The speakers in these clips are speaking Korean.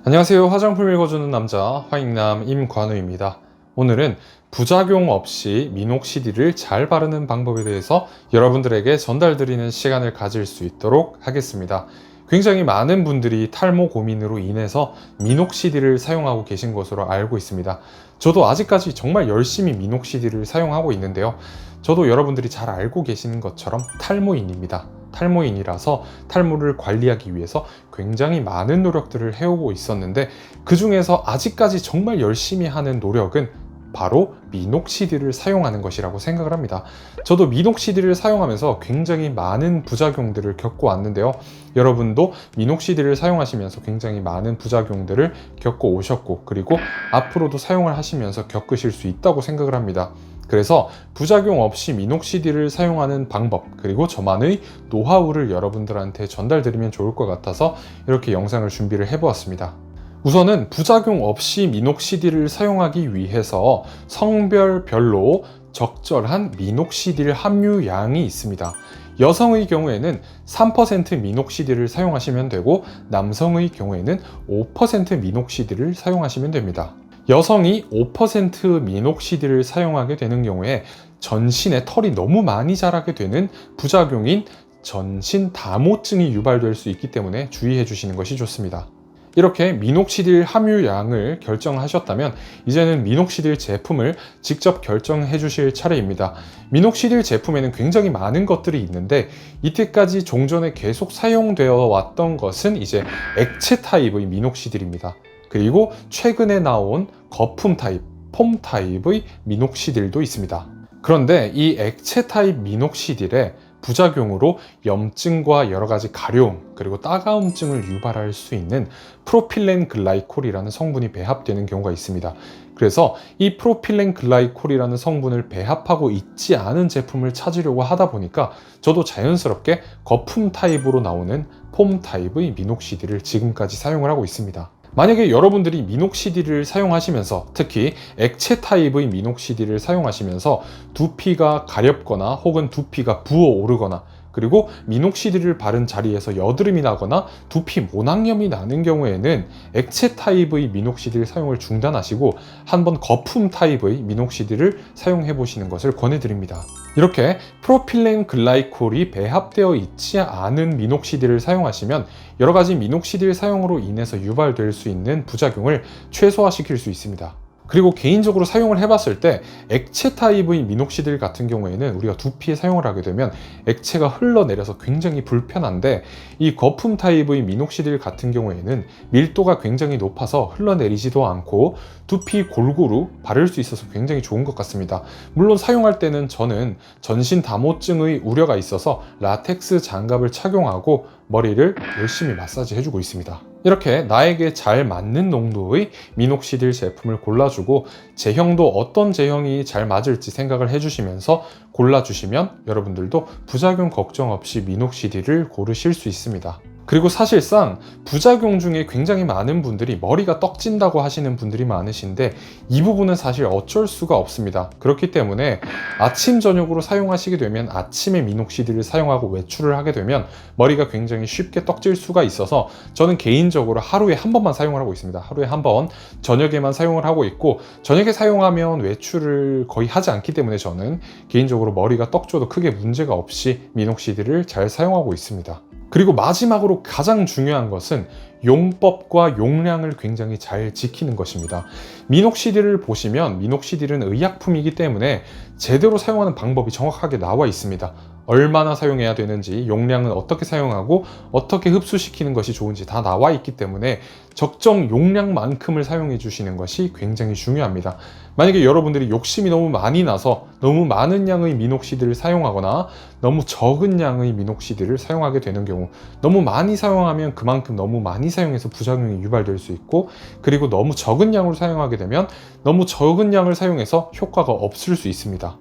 안녕하세요. 화장품 읽어주는 남자 화익남 임관우입니다. 오늘은 부작용 없이 미녹시딜을 잘 바르는 방법에 대해서 여러분들에게 전달드리는 시간을 가질 수 있도록 하겠습니다. 굉장히 많은 분들이 탈모 고민으로 인해서 미녹시딜을 사용하고 계신 것으로 알고 있습니다. 저도 아직까지 정말 열심히 미녹시딜을 사용하고 있는데요. 저도 여러분들이 잘 알고 계시는 것처럼 탈모인입니다. 탈모인이라서 탈모를 관리하기 위해서 굉장히 많은 노력들을 해오고 있었는데, 그 중에서 아직까지 정말 열심히 하는 노력은 바로 미녹시딜을 사용하는 것이라고 생각을 합니다. 저도 미녹시딜을 사용하면서 굉장히 많은 부작용들을 겪어왔는데요. 여러분도 미녹시딜을 사용하시면서 굉장히 많은 부작용들을 겪어 오셨고, 그리고 앞으로도 사용을 하시면서 겪으실 수 있다고 생각을 합니다. 그래서 부작용 없이 미녹시딜을 사용하는 방법, 그리고 저만의 노하우를 여러분들한테 전달드리면 좋을 것 같아서 이렇게 영상을 준비를 해보았습니다. 우선은 부작용 없이 미녹시딜을 사용하기 위해서 성별별로 적절한 미녹시딜 함유량이 있습니다. 여성의 경우에는 3% 미녹시딜을 사용하시면 되고, 남성의 경우에는 5% 미녹시딜을 사용하시면 됩니다. 여성이 5% 미녹시딜을 사용하게 되는 경우에 전신에 털이 너무 많이 자라게 되는 부작용인 전신 담호증이 유발될 수 있기 때문에 주의해 주시는 것이 좋습니다. 이렇게 미녹시딜 함유량을 결정하셨다면 이제는 미녹시딜 제품을 직접 결정해 주실 차례입니다. 미녹시딜 제품에는 굉장히 많은 것들이 있는데, 이때까지 종전에 계속 사용되어 왔던 것은 이제 액체 타입의 미녹시딜입니다. 그리고 최근에 나온 거품 타입, 폼 타입의 미녹시딜도 있습니다. 그런데 이 액체 타입 미녹시딜의 부작용으로 염증과 여러 가지 가려움, 그리고 따가움증을 유발할 수 있는 프로필렌 글라이콜이라는 성분이 배합되는 경우가 있습니다. 그래서 이 프로필렌 글라이콜이라는 성분을 배합하고 있지 않은 제품을 찾으려고 하다 보니까 저도 자연스럽게 거품 타입으로 나오는 폼 타입의 미녹시딜을 지금까지 사용을 하고 있습니다. 만약에 여러분들이 미녹시딜을 사용하시면서, 특히 액체 타입의 미녹시딜을 사용하시면서 두피가 가렵거나 혹은 두피가 부어오르거나, 그리고 미녹시딜을 바른 자리에서 여드름이 나거나 두피 모낭염이 나는 경우에는 액체 타입의 미녹시딜 사용을 중단하시고 한번 거품 타입의 미녹시딜을 사용해 보시는 것을 권해드립니다. 이렇게 프로필렌 글라이콜이 배합되어 있지 않은 미녹시딜을 사용하시면 여러 가지 미녹시딜 사용으로 인해서 유발될 수 있는 부작용을 최소화시킬 수 있습니다. 그리고 개인적으로 사용을 해봤을 때 액체 타입의 미녹시딜 같은 경우에는 우리가 두피에 사용을 하게 되면 액체가 흘러내려서 굉장히 불편한데, 이 거품 타입의 미녹시딜 같은 경우에는 밀도가 굉장히 높아서 흘러내리지도 않고 두피 골고루 바를 수 있어서 굉장히 좋은 것 같습니다. 물론 사용할 때는 저는 전신 담호증의 우려가 있어서 라텍스 장갑을 착용하고 머리를 열심히 마사지 해주고 있습니다. 이렇게 나에게 잘 맞는 농도의 미녹시딜 제품을 골라주고 제형도 어떤 제형이 잘 맞을지 생각을 해주시면서 골라주시면 여러분들도 부작용 걱정 없이 미녹시딜을 고르실 수 있습니다. 그리고 사실상 부작용 중에 굉장히 많은 분들이 머리가 떡진다고 하시는 분들이 많으신데, 이 부분은 사실 어쩔 수가 없습니다. 그렇기 때문에 아침 저녁으로 사용하시게 되면, 아침에 미녹시딜을 사용하고 외출을 하게 되면 머리가 굉장히 쉽게 떡질 수가 있어서 저는 개인적으로 하루에 한 번만 사용을 하고 있습니다. 하루에 한 번 저녁에만 사용을 하고 있고, 저녁에 사용하면 외출을 거의 하지 않기 때문에 저는 개인적으로 머리가 떡져도 크게 문제가 없이 미녹시딜을 잘 사용하고 있습니다. 그리고 마지막으로 가장 중요한 것은 용법과 용량을 굉장히 잘 지키는 것입니다. 미녹시딜을 보시면 미녹시딜은 의약품이기 때문에 제대로 사용하는 방법이 정확하게 나와 있습니다. 얼마나 사용해야 되는지, 용량은 어떻게 사용하고 어떻게 흡수시키는 것이 좋은지 다 나와 있기 때문에 적정 용량만큼을 사용해 주시는 것이 굉장히 중요합니다. 만약에 여러분들이 욕심이 너무 많이 나서 너무 많은 양의 미녹시딜을 사용하거나 너무 적은 양의 미녹시딜을 사용하게 되는 경우, 너무 많이 사용하면 그만큼 너무 많이 사용해서 부작용이 유발될 수 있고, 그리고 너무 적은 양으로 사용하게 되면 너무 적은 양을 사용해서 효과가 없을 수 있습니다.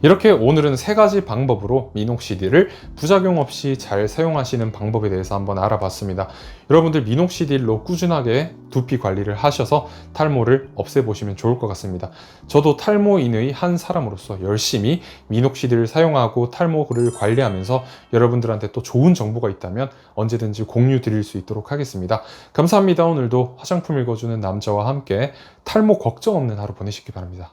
이렇게 오늘은 세 가지 방법으로 미녹시딜을 부작용 없이 잘 사용하시는 방법에 대해서 한번 알아봤습니다. 여러분들 미녹시딜로 꾸준하게 두피 관리를 하셔서 탈모를 없애보시면 좋을 것 같습니다. 저도 탈모인의 한 사람으로서 열심히 미녹시딜을 사용하고 탈모를 관리하면서 여러분들한테 또 좋은 정보가 있다면 언제든지 공유 드릴 수 있도록 하겠습니다. 감사합니다. 오늘도 화장품 읽어주는 남자와 함께 탈모 걱정 없는 하루 보내시기 바랍니다.